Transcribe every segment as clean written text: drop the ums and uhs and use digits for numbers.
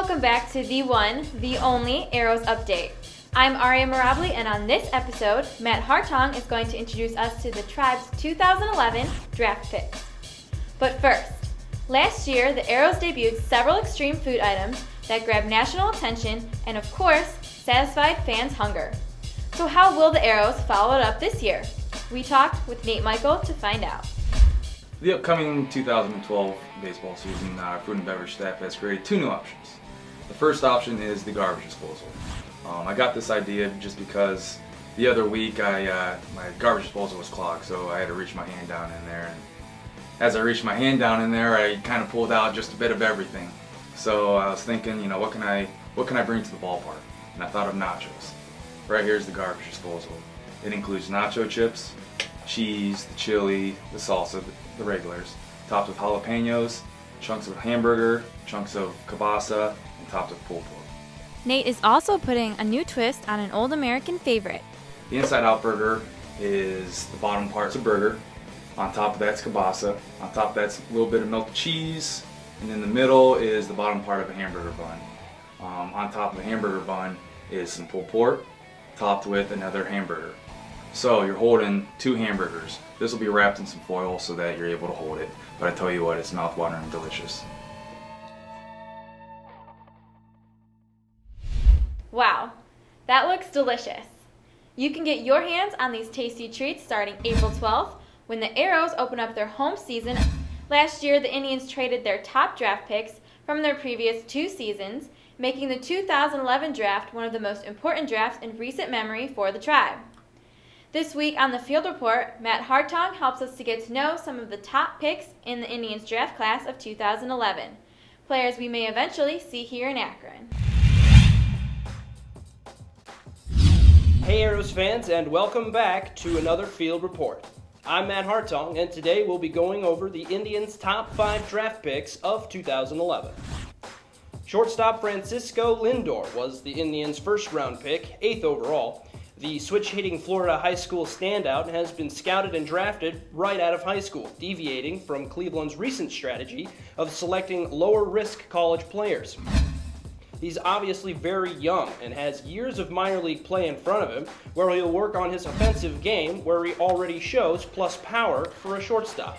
welcome back to the one, the only Aeros update. I'm Aria Mirabli, and on this episode, Matt Hartong is going to introduce us to the tribe's 2011 draft picks. But first, last year the Aeros debuted several extreme food items that grabbed national attention and, of course, satisfied fans' hunger. So how will the Aeros follow it up this year? We talked with Nate Michael to find out. The upcoming 2012 baseball season, food and beverage staff has created two new options. The first option is the garbage disposal. I got this idea just because the other week my garbage disposal was clogged, so I had to reach my hand down in there. And as I reached my hand down in there, I kind of pulled out just a bit of everything. So I was thinking, what can I bring to the ballpark? And I thought of nachos. Right here's the garbage disposal. It includes nacho chips, cheese, the chili, the salsa, the regulars, topped with jalapenos, chunks of hamburger, chunks of kielbasa, and topped with pulled pork. Nate is also putting a new twist on an old American favorite. The inside out burger is the bottom part's a burger. On top of that's kielbasa. On top of that's a little bit of melted cheese. And in the middle is the bottom part of a hamburger bun. On top of the hamburger bun is some pulled pork, topped with another hamburger. So you're holding two hamburgers. This will be wrapped in some foil so that you're able to hold it. But I tell you what, it's mouth-watering and delicious. Wow, that looks delicious. You can get your hands on these tasty treats starting April 12th when the Aeros open up their home season. Last year, the Indians traded their top draft picks from their previous two seasons, making the 2011 draft one of the most important drafts in recent memory for the tribe. This week on the Field Report, Matt Hartong helps us to get to know some of the top picks in the Indians draft class of 2011, players we may eventually see here in Akron. Hey Aeros fans, and welcome back to another Field Report. I'm Matt Hartong, and today we'll be going over the Indians' top 5 draft picks of 2011. Shortstop Francisco Lindor was the Indians' first-round pick, 8th overall. The switch-hitting Florida high school standout has been scouted and drafted right out of high school, deviating from Cleveland's recent strategy of selecting lower-risk college players. He's obviously very young and has years of minor league play in front of him, where he'll work on his offensive game, where he already shows plus power for a shortstop.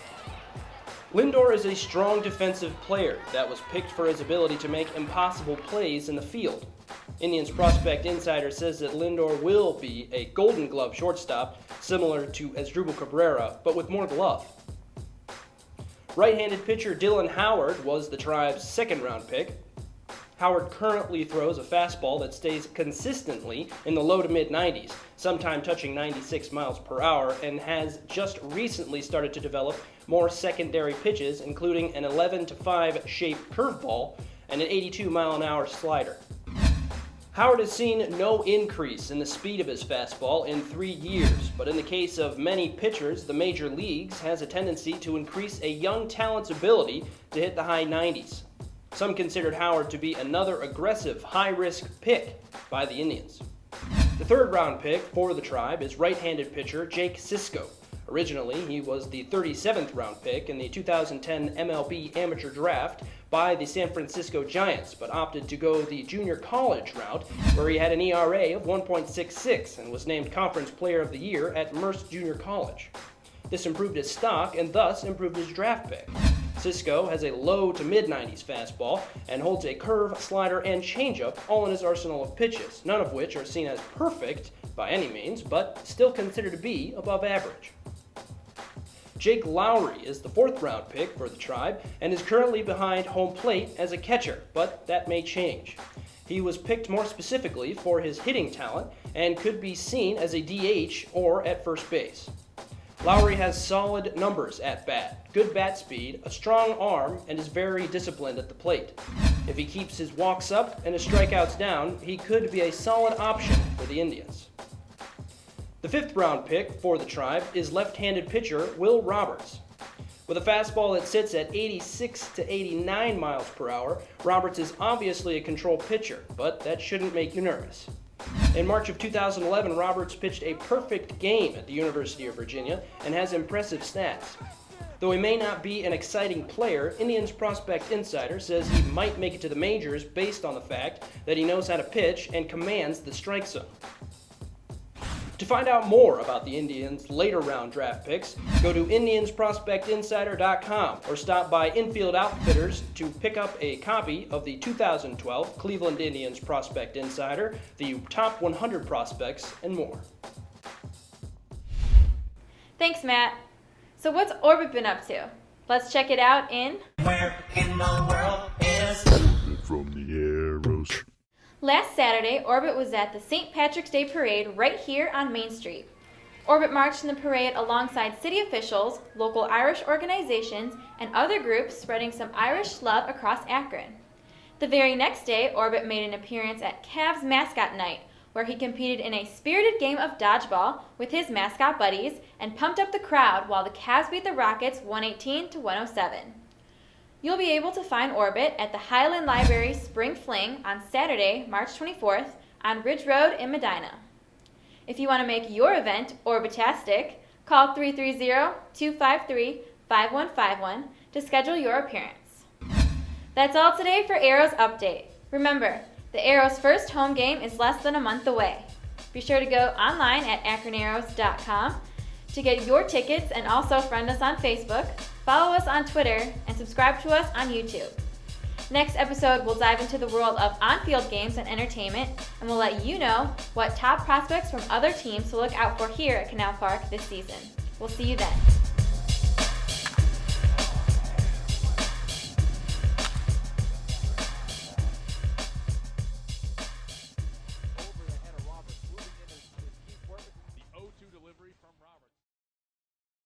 Lindor is a strong defensive player that was picked for his ability to make impossible plays in the field. Indians Prospect Insider says that Lindor will be a Golden Glove shortstop, similar to Asdrubal Cabrera, but with more glove. Right-handed pitcher Dylan Howard was the tribe's second-round pick. Howard currently throws a fastball that stays consistently in the low to mid-90s, sometime touching 96 miles per hour, and has just recently started to develop more secondary pitches, including an 11-5 shaped curveball and an 82-mile-an-hour slider. Howard has seen no increase in the speed of his fastball in 3 years, but in the case of many pitchers, the major leagues has a tendency to increase a young talent's ability to hit the high 90s. Some considered Howard to be another aggressive, high-risk pick by the Indians. The third-round pick for the tribe is right-handed pitcher Jake Sisko. Originally, he was the 37th round pick in the 2010 MLB amateur draft by the San Francisco Giants, but opted to go the junior college route, where he had an ERA of 1.66 and was named Conference Player of the Year at Merce Junior College. This improved his stock and thus improved his draft pick. Sisko has a low to mid-90s fastball and holds a curve, slider, and changeup all in his arsenal of pitches, none of which are seen as perfect by any means, but still considered to be above average. Jake Lowry is the 4th round pick for the tribe and is currently behind home plate as a catcher, but that may change. He was picked more specifically for his hitting talent and could be seen as a DH or at first base. Lowry has solid numbers at bat, good bat speed, a strong arm, and is very disciplined at the plate. If he keeps his walks up and his strikeouts down, he could be a solid option for the Indians. The 5th round pick for the tribe is left-handed pitcher Will Roberts. With a fastball that sits at 86 to 89 miles per hour, Roberts is obviously a control pitcher, but that shouldn't make you nervous. In March of 2011, Roberts pitched a perfect game at the University of Virginia and has impressive stats. Though he may not be an exciting player, Indians Prospect Insider says he might make it to the majors based on the fact that he knows how to pitch and commands the strike zone. To find out more about the Indians' later round draft picks, go to IndiansProspectInsider.com or stop by Infield Outfitters to pick up a copy of the 2012 Cleveland Indians Prospect Insider, the top 100 prospects, and more. Thanks, Matt. So what's Orbit been up to? Let's check it out in Where in the world is from the Aeros? Last Saturday, Orbit was at the St. Patrick's Day Parade right here on Main Street. Orbit marched in the parade alongside city officials, local Irish organizations, and other groups spreading some Irish love across Akron. The very next day, Orbit made an appearance at Cavs Mascot Night, where he competed in a spirited game of dodgeball with his mascot buddies and pumped up the crowd while the Cavs beat the Rockets 118-107. You'll be able to find Orbit at the Highland Library Spring Fling on Saturday, March 24th on Ridge Road in Medina. If you want to make your event Orbitastic, call 330-253-5151 to schedule your appearance. That's all today for Aeros Update. Remember, the Aeros' first home game is less than a month away. Be sure to go online at akronaeros.com to get your tickets and also friend us on Facebook, follow us on Twitter, and subscribe to us on YouTube. Next episode, we'll dive into the world of on-field games and entertainment, and we'll let you know what top prospects from other teams to look out for here at Canal Park this season. We'll see you then.